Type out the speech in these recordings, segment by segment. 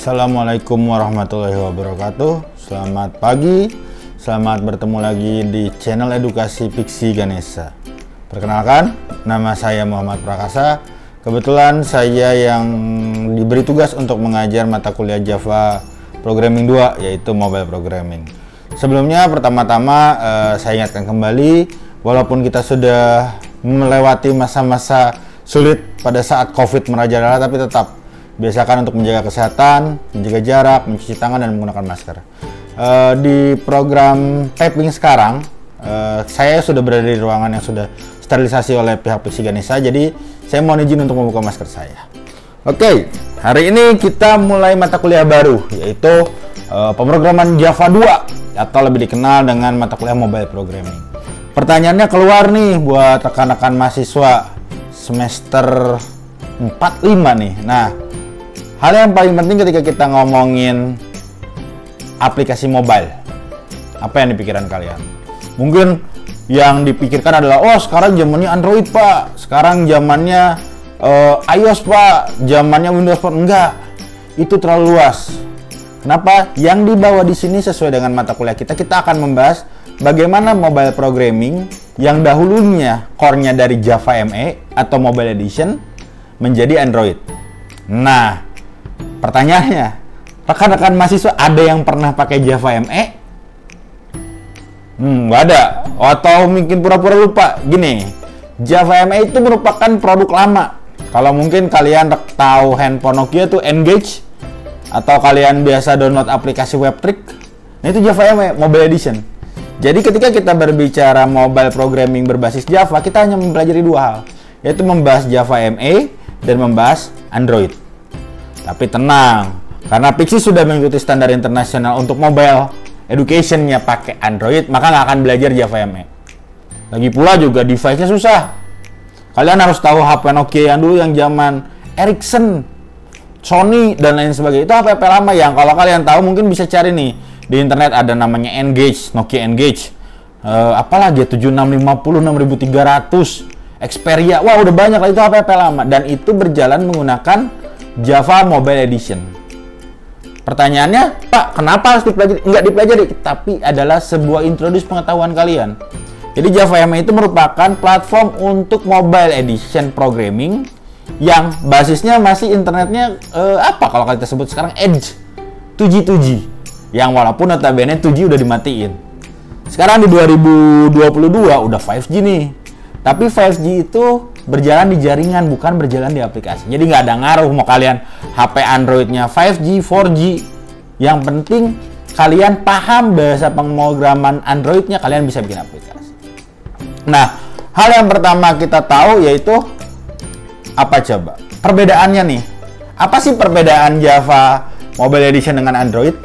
Assalamualaikum warahmatullahi wabarakatuh. Selamat pagi, selamat bertemu lagi di channel edukasi Pixie Ganesha. Perkenalkan, nama saya Muhammad Prakasa. Kebetulan saya yang diberi tugas untuk mengajar mata kuliah Java Programming 2, yaitu Mobile Programming. Sebelumnya, pertama-tama saya ingatkan kembali, walaupun kita sudah melewati masa-masa sulit pada saat COVID merajalela, tapi tetap biasakan untuk menjaga kesehatan, menjaga jarak, mencuci tangan, dan menggunakan masker. Di program taping sekarang, saya sudah berada di ruangan yang sudah sterilisasi oleh pihak Pixie Ganesha, jadi saya mohon izin untuk membuka masker saya. Oke, hari ini kita mulai mata kuliah baru, yaitu pemrograman Java 2, atau lebih dikenal dengan mata kuliah Mobile Programming. Pertanyaannya keluar nih buat rekan-rekan mahasiswa semester 4-5 nih. Nah, hal yang paling penting ketika kita ngomongin aplikasi mobile, apa yang dipikirkan kalian? Mungkin yang dipikirkan adalah, oh sekarang zamannya Android pak, sekarang zamannya iOS pak, zamannya Windows pak. Enggak, itu terlalu luas. Kenapa? Yang dibawa di sini sesuai dengan mata kuliah kita akan membahas bagaimana mobile programming yang dahulunya core-nya dari Java ME atau Mobile Edition menjadi Android. Nah, pertanyaannya, rekan-rekan mahasiswa ada yang pernah pakai Java ME? Nggak ada. Atau mungkin pura-pura lupa. Gini, Java ME itu merupakan produk lama. Kalau mungkin kalian tahu handphone Nokia itu Engage, atau kalian biasa download aplikasi Webtrick, nah itu Java ME Mobile Edition. Jadi ketika kita berbicara mobile programming berbasis Java, kita hanya mempelajari dua hal, yaitu membahas Java ME dan membahas Android. Tapi tenang, karena Pixie sudah mengikuti standar internasional untuk mobile education-nya pakai Android, maka nggak akan belajar Java ME. Lagi pula juga device-nya susah. Kalian harus tahu HP Nokia yang dulu yang zaman Ericsson, Sony, dan lain sebagainya. Itu HP lama yang kalau kalian tahu mungkin bisa cari nih. Di internet ada namanya Engage, Nokia Engage. Apalagi 7650, 6300, Xperia. Wah, udah banyak lah, itu HP lama. Dan itu berjalan menggunakan Java Mobile Edition. Pertanyaannya, Pak, kenapa harus dipelajari? Enggak dipelajari, tapi adalah sebuah introduce pengetahuan kalian. Jadi Java ME itu merupakan platform untuk Mobile Edition Programming yang basisnya masih internetnya apa kalau kita sebut sekarang Edge 2G, yang walaupun notabene 2G udah dimatiin. Sekarang di 2022 udah 5G nih. Tapi 5G itu berjalan di jaringan, bukan berjalan di aplikasi. Jadi nggak ada ngaruh mau kalian HP Androidnya 5G, 4G. Yang penting kalian paham bahasa pemrograman Androidnya, kalian bisa bikin aplikasi. Nah, hal yang pertama kita tahu yaitu apa coba? Perbedaannya nih. Apa sih perbedaan Java Mobile Edition dengan Android?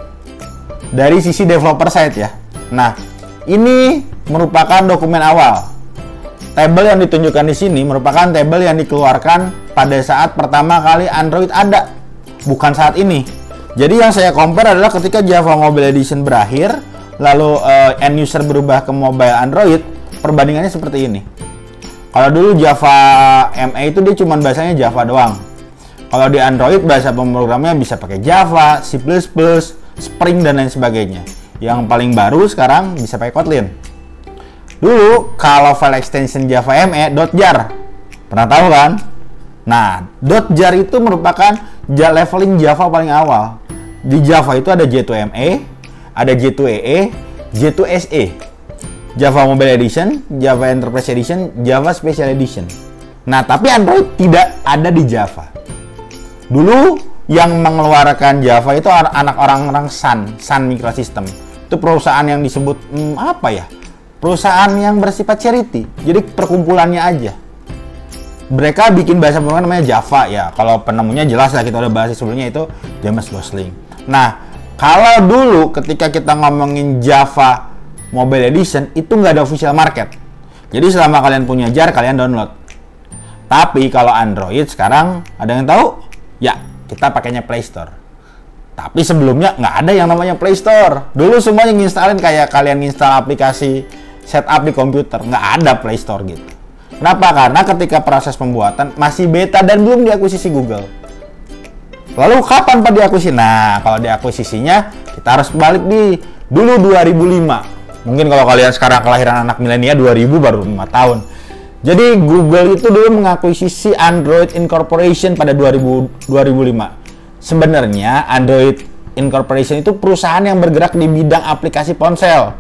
Dari sisi developer side ya. Nah, ini merupakan dokumen awal. Tabel yang ditunjukkan di sini merupakan tabel yang dikeluarkan pada saat pertama kali Android ada, bukan saat ini. Jadi yang saya compare adalah ketika Java Mobile Edition berakhir, lalu end user berubah ke mobile Android, perbandingannya seperti ini. Kalau dulu Java ME itu dia cuma bahasanya Java doang. Kalau di Android bahasa pemrogramannya bisa pakai Java, C++, Spring, dan lain sebagainya. Yang paling baru sekarang bisa pakai Kotlin. Dulu kalau file extension Java ME .jar, pernah tahu kan? Nah, .jar itu merupakan leveling Java paling awal. Di Java itu ada J2ME, ada J2EE, J2SE, Java Mobile Edition, Java Enterprise Edition, Java Special Edition. Nah, tapi Android tidak ada di Java. Dulu yang mengeluarkan Java itu anak orang-orang Sun Microsystem. Itu perusahaan yang disebut apa ya? Perusahaan yang bersifat charity. Jadi perkumpulannya aja. Mereka bikin bahasa pemrograman namanya Java ya. Kalau penemunya jelas lah, kita udah bahas sebelumnya, itu James Gosling. Nah, kalau dulu ketika kita ngomongin Java Mobile Edition itu nggak ada official market. Jadi selama kalian punya jar, kalian download. Tapi kalau Android sekarang ada yang tahu? Ya, kita pakainya Play Store. Tapi sebelumnya nggak ada yang namanya Play Store. Dulu semuanya nginstalin kayak kalian install aplikasi setup di komputer. Nggak ada Play Store gitu. Kenapa? Karena ketika proses pembuatan masih beta dan belum diakuisisi Google. Lalu kapan Pak diakuisisi? Nah, kalau diakuisisinya kita harus balik di dulu 2005. Mungkin kalau kalian sekarang kelahiran anak milenial 2000 baru 5 tahun. Jadi Google itu dulu mengakuisisi Android Incorporation pada 2005. Sebenarnya Android Incorporation itu perusahaan yang bergerak di bidang aplikasi ponsel.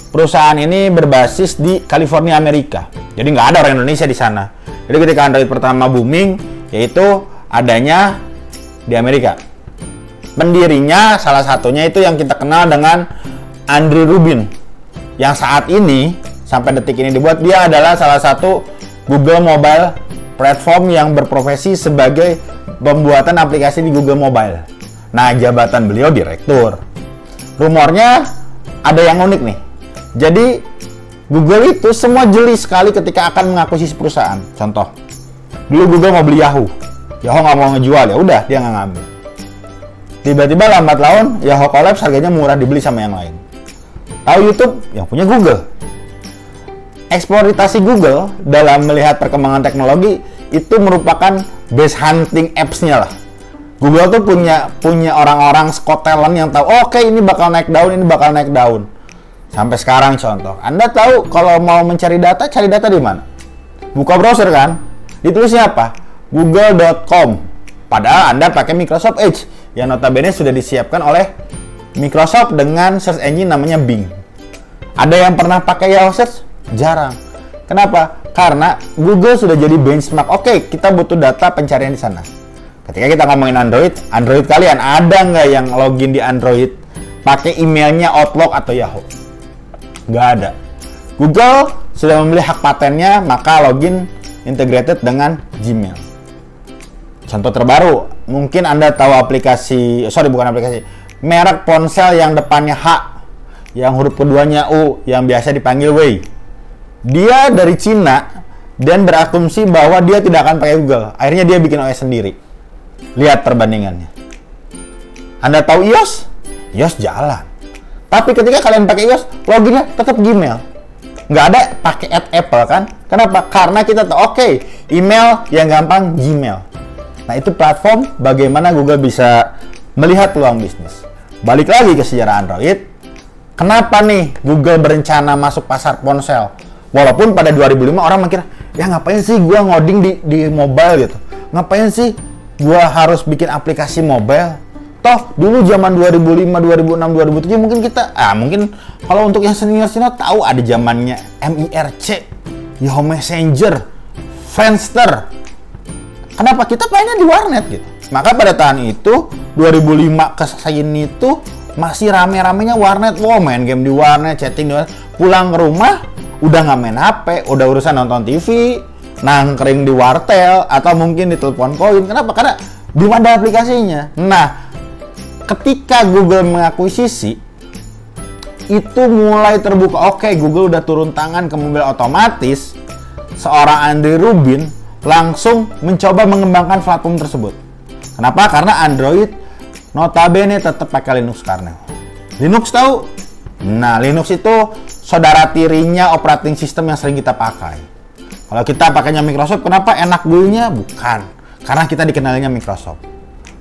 Perusahaan ini berbasis di California, Amerika. Jadi nggak ada orang Indonesia di sana. Jadi ketika Android pertama booming, yaitu adanya di Amerika. Pendirinya salah satunya itu yang kita kenal dengan Andrew Rubin. Yang saat ini, sampai detik ini dibuat, dia adalah salah satu Google Mobile Platform yang berprofesi sebagai pembuatan aplikasi di Google Mobile. Nah, jabatan beliau direktur. Rumornya ada yang unik nih. Jadi, Google itu semua jeli sekali ketika akan mengakuisisi perusahaan. Contoh, dulu Google mau beli Yahoo. Yahoo nggak mau ngejual, ya udah dia nggak ngambil. Tiba-tiba lambat laun Yahoo collapse, harganya murah, dibeli sama yang lain. Tahu YouTube? Yang punya Google. Eksploitasi Google dalam melihat perkembangan teknologi itu merupakan base hunting apps-nya lah. Google tuh punya orang-orang Scott talent yang tahu, oke, ini bakal naik daun, ini bakal naik daun. Sampai sekarang contoh, Anda tahu kalau mau mencari data, cari data di mana? Buka browser kan? Ditulisnya apa? Google.com. Padahal Anda pakai Microsoft Edge yang notabene sudah disiapkan oleh Microsoft dengan search engine namanya Bing. Ada yang pernah pakai Yahoo Search? Jarang. Kenapa? Karena Google sudah jadi benchmark. Oke, kita butuh data pencarian di sana. Ketika kita ngomongin Android kalian ada nggak yang login di Android pakai emailnya Outlook atau Yahoo? Nggak ada. Google sudah membeli hak patennya, maka login integrated dengan Gmail. Contoh terbaru, mungkin Anda tahu merek ponsel yang depannya H, yang huruf keduanya U, yang biasa dipanggil Wei. Dia dari Cina dan berasumsi bahwa dia tidak akan pakai Google. Akhirnya dia bikin OS sendiri. Lihat perbandingannya. Anda tahu iOS? iOS jalan. Tapi ketika kalian pakai iOS, loginnya tetap Gmail. Nggak ada pakai Apple kan? Kenapa? Karena kita tahu, oke, email yang gampang Gmail. Nah, itu platform bagaimana Google bisa melihat peluang bisnis. Balik lagi ke sejarah Android. Kenapa nih Google berencana masuk pasar ponsel? Walaupun pada 2005 orang mikir, ya ngapain sih gua ngoding di mobile gitu? Ngapain sih gua harus bikin aplikasi mobile? Toh dulu zaman 2005, 2006, 2007 mungkin kita, mungkin kalau untuk yang senior-senior tahu ada zamannya MIRC, Yahoo Messenger, Friendster. Kenapa? Kita mainnya di warnet gitu. Maka pada tahun itu 2005 ke sini itu masih rame-ramenya warnet. Wow, main game di warnet, chatting di warnet. Pulang ke rumah udah nggak main HP, udah urusan nonton TV, nangkring di wartel atau mungkin di telepon koin. Kenapa? Karena belum ada aplikasinya. Nah, ketika Google mengakuisisi itu mulai terbuka. Oke, Google udah turun tangan ke mobil otomatis. Seorang Andrew Rubin langsung mencoba mengembangkan platform tersebut. Kenapa? Karena Android notabene tetap pakai Linux kernel. Linux tahu? Nah, Linux itu saudara tirinya operating system yang sering kita pakai. Kalau kita pakainya Microsoft, kenapa enak dulunya? Bukan. Karena kita dikenalinya Microsoft.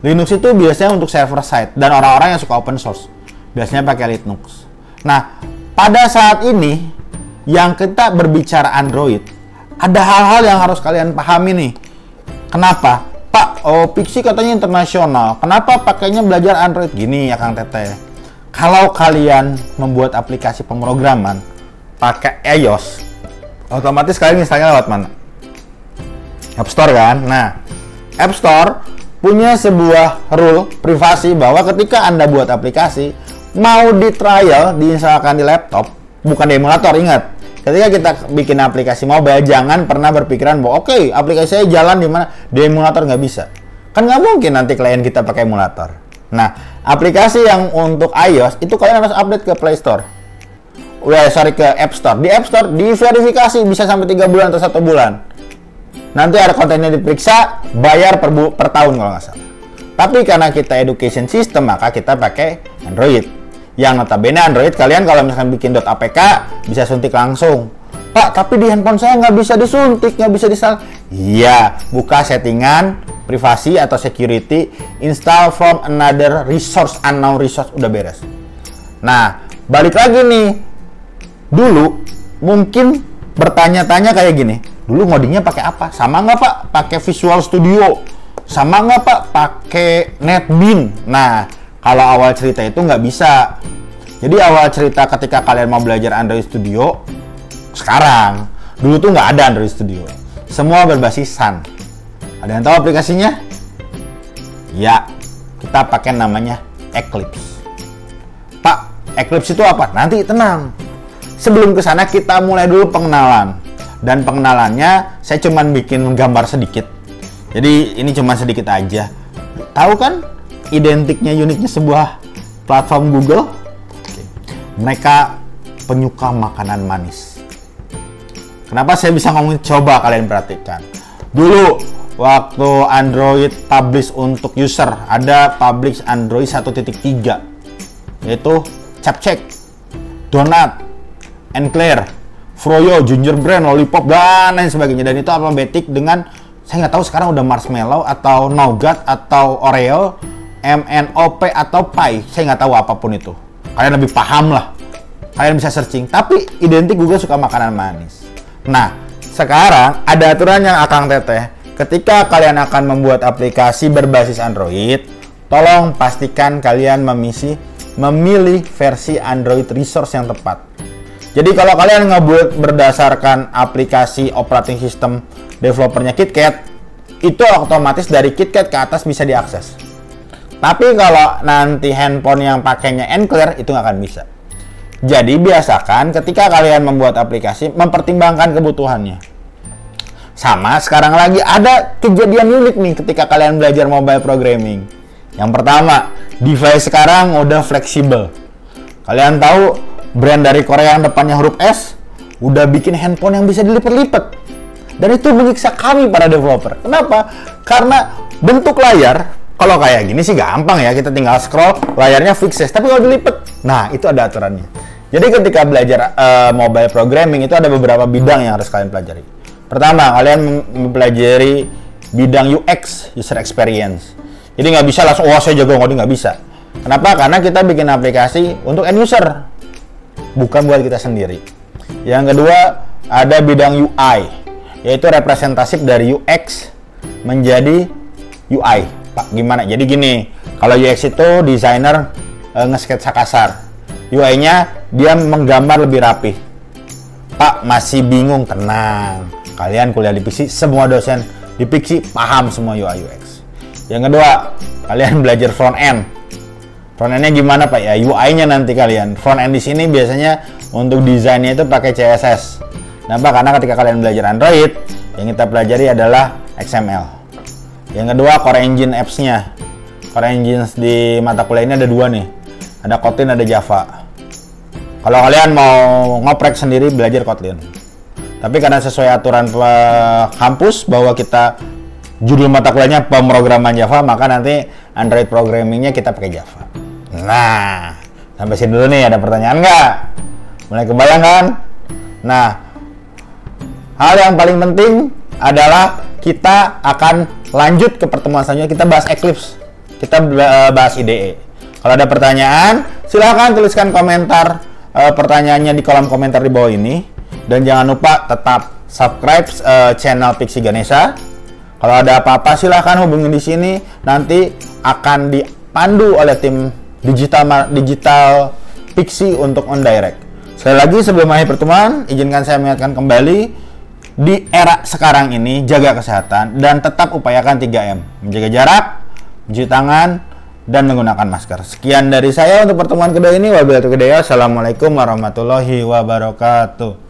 Linux itu biasanya untuk server side dan orang-orang yang suka open source. Biasanya pakai Linux. Nah, pada saat ini yang kita berbicara Android, ada hal-hal yang harus kalian pahami nih. Kenapa? Pak, Pixie katanya internasional. Kenapa pakainya belajar Android? Gini ya Kang Tete. Kalau kalian membuat aplikasi pemrograman pakai iOS, otomatis kalian installnya lewat mana? App Store kan? Nah, App Store punya sebuah rule privasi bahwa ketika Anda buat aplikasi, mau di trial, diinstalkan di laptop, bukan di emulator, ingat. Ketika kita bikin aplikasi mobile, jangan pernah berpikiran bahwa oke, aplikasi saya jalan di mana, di emulator nggak bisa. Kan nggak mungkin nanti klien kita pakai emulator. Nah, aplikasi yang untuk iOS itu kalian harus update ke Play Store. Ke App Store. Di App Store diverifikasi bisa sampai 3 bulan atau 1 bulan. Nanti ada kontennya diperiksa, bayar per tahun kalau nggak salah. Tapi karena kita education system, maka kita pakai Android. Yang notabene Android kalian kalau misalkan bikin .apk bisa suntik langsung. Pak, tapi di handphone saya nggak bisa disuntik, nggak bisa disal. Iya, buka settingan, privasi atau security, install from another resource, unknown resource, udah beres. Nah, balik lagi nih. Dulu mungkin bertanya-tanya kayak gini, dulu ngodingnya pakai apa? Sama nggak Pak? Pakai Visual Studio? Sama nggak Pak? Pakai NetBeans? Nah, kalau awal cerita itu nggak bisa. Jadi awal cerita ketika kalian mau belajar Android Studio, sekarang, dulu tuh nggak ada Android Studio. Semua berbasis Sun. Ada yang tahu aplikasinya? Ya, kita pakai namanya Eclipse. Pak, Eclipse itu apa? Nanti tenang. Sebelum ke sana kita mulai dulu pengenalan. Dan pengenalannya saya cuman bikin gambar sedikit. Jadi ini cuma sedikit aja. Tahu kan identiknya, uniknya sebuah platform Google? Mereka penyuka makanan manis. Kenapa saya bisa ngomong? Coba kalian perhatikan. Dulu waktu Android publish untuk user, ada publish Android 1.3, yaitu Capcake, Donut, Enclair, Froyo, Gingerbread, Lollipop, dan lain sebagainya. Dan itu alfabetik dengan, saya nggak tahu sekarang udah Marshmallow atau Nougat atau Oreo, MNOP atau Pie. Saya nggak tahu apapun itu. Kalian lebih paham lah. Kalian bisa searching. Tapi identik Google suka makanan manis. Nah, sekarang ada aturan yang Akang Teteh. Ketika kalian akan membuat aplikasi berbasis Android, tolong pastikan kalian memilih versi Android resource yang tepat. Jadi kalau kalian ngebuat berdasarkan aplikasi operating system developernya KitKat, itu otomatis dari KitKat ke atas bisa diakses. Tapi kalau nanti handphone yang pakainya Enclair, itu nggak akan bisa. Jadi biasakan ketika kalian membuat aplikasi, mempertimbangkan kebutuhannya. Sama sekarang lagi ada kejadian unik nih ketika kalian belajar mobile programming. Yang pertama, device sekarang udah fleksibel. Kalian tahu brand dari Korea yang depannya huruf S udah bikin handphone yang bisa dilipat-lipat. Dan itu menyiksa kami para developer. Kenapa? Karena bentuk layar, kalau kayak gini sih gampang ya, kita tinggal scroll, layarnya fixes. Tapi kalau dilipat, nah itu ada aturannya. Jadi ketika belajar mobile programming itu ada beberapa bidang yang harus kalian pelajari. Pertama, kalian mempelajari bidang UX, user experience. Jadi nggak bisa langsung, oh saya jago ngoding, nggak bisa. Kenapa? Karena kita bikin aplikasi untuk end user, bukan buat kita sendiri. Yang kedua, ada bidang UI, yaitu representatif dari UX menjadi UI. Pak, gimana? Jadi gini, kalau UX itu desainer nge-sketsa kasar. UI-nya dia menggambar lebih rapi. Pak, masih bingung? Tenang. Kalian kuliah di Pixi, semua dosen di Pixi paham semua UI UX. Yang kedua, kalian belajar front end. Front end-nya gimana Pak? Ya UI-nya nanti kalian. Front end di sini biasanya untuk desainnya itu pakai CSS. Kenapa? Karena ketika kalian belajar Android, yang kita pelajari adalah XML. Yang kedua, Core Engine apps-nya. Core Engines di mata kuliah ini ada dua nih. Ada Kotlin, ada Java. Kalau kalian mau ngoprek sendiri, belajar Kotlin. Tapi karena sesuai aturan kampus bahwa kita judul mata kuliahnya pemrograman Java, maka nanti Android programmingnya kita pakai Java. Nah, sampai sini dulu nih, ada pertanyaan nggak? Mulai kebayang kan? Nah, hal yang paling penting adalah kita akan lanjut ke pertemuan selanjutnya, kita bahas Eclipse, kita bahas IDE. Kalau ada pertanyaan, silahkan tuliskan komentar pertanyaannya di kolom komentar di bawah ini. Dan jangan lupa tetap subscribe channel Pixi Ganesha. Kalau ada apa-apa silahkan hubungi di sini. Nanti akan dipandu oleh tim digital Pixi untuk on direct. Sekali lagi sebelum akhir pertemuan, izinkan saya mengingatkan kembali, di era sekarang ini jaga kesehatan dan tetap upayakan 3M. Menjaga jarak, mencuci tangan, dan menggunakan masker. Sekian dari saya untuk pertemuan kedua ini. Wabillahi taufiq. Assalamualaikum warahmatullahi wabarakatuh.